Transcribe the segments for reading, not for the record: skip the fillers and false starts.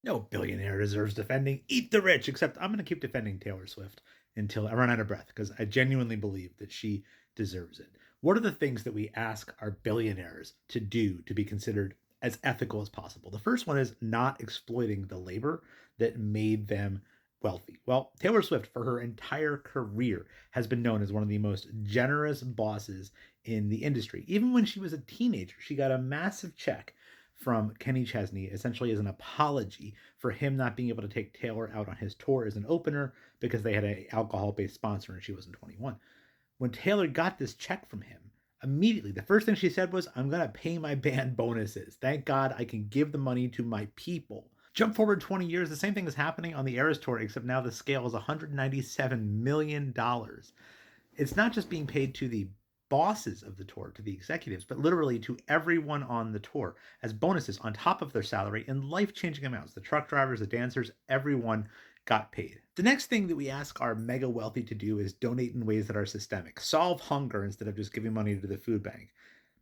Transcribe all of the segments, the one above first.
No billionaire deserves defending. Eat the rich. Except I'm going to keep defending Taylor Swift until I run out of breath because I genuinely believe that she deserves it. What are the things that we ask our billionaires to do to be considered as ethical as possible? The first one is not exploiting the labor that made them wealthy. Well, Taylor Swift, for her entire career, has been known as one of the most generous bosses in the industry. Even when she was a teenager, she got a massive check from Kenny Chesney, essentially as an apology for him not being able to take Taylor out on his tour as an opener because they had an alcohol based sponsor and she wasn't 21. When Taylor got this check from him, immediately the first thing she said was, I'm going to pay my band bonuses. Thank God I can give the money to my people. Jump forward 20 years, the same thing is happening on the Eras Tour, except now the scale is $197 million. It's not just being paid to the bosses of the tour, to the executives, but literally to everyone on the tour as bonuses on top of their salary in life changing amounts. The truck drivers, the dancers, everyone got paid. The next thing that we ask our mega wealthy to do is donate in ways that are systemic, solve hunger instead of just giving money to the food bank.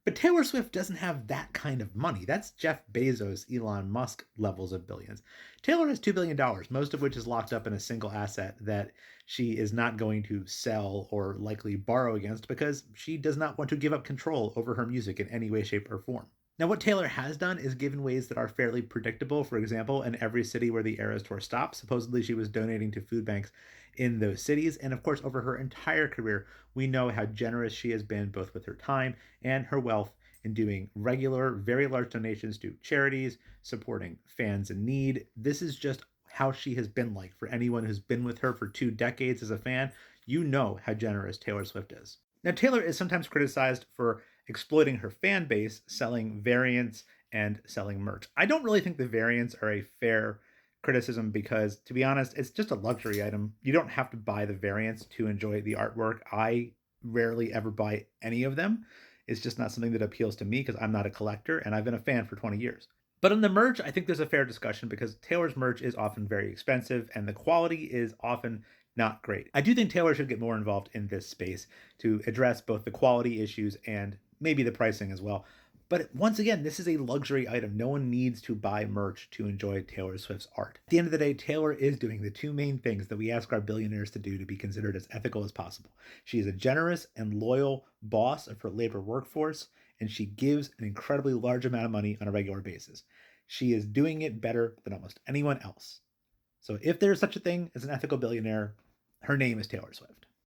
But Taylor Swift doesn't have that kind of money. That's Jeff Bezos, Elon Musk levels of billions. Taylor has $2 billion, most of which is locked up in a single asset that she is not going to sell or likely borrow against because she does not want to give up control over her music in any way, shape, or form. Now, what Taylor has done is given ways that are fairly predictable. For example, in every city where the Eras Tour stopped, supposedly she was donating to food banks in those cities. And of course, over her entire career, we know how generous she has been both with her time and her wealth in doing regular, very large donations to charities, supporting fans in need. This is just how she has been like. For anyone who's been with her for 2 decades as a fan, you know how generous Taylor Swift is. Now, Taylor is sometimes criticized for exploiting her fan base, selling variants and selling merch. I don't really think the variants are a fair criticism because, to be honest, it's just a luxury item. You don't have to buy the variants to enjoy the artwork. I rarely ever buy any of them. It's just not something that appeals to me because I'm not a collector and I've been a fan for 20 years. But on the merch, I think there's a fair discussion because Taylor's merch is often very expensive and the quality is often not great. I do think Taylor should get more involved in this space to address both the quality issues and maybe the pricing as well. But once again, this is a luxury item. No one needs to buy merch to enjoy Taylor Swift's art. At the end of the day, Taylor is doing the two main things that we ask our billionaires to do to be considered as ethical as possible. She is a generous and loyal boss of her labor workforce, and she gives an incredibly large amount of money on a regular basis. She is doing it better than almost anyone else. So if there's such a thing as an ethical billionaire, her name is Taylor Swift.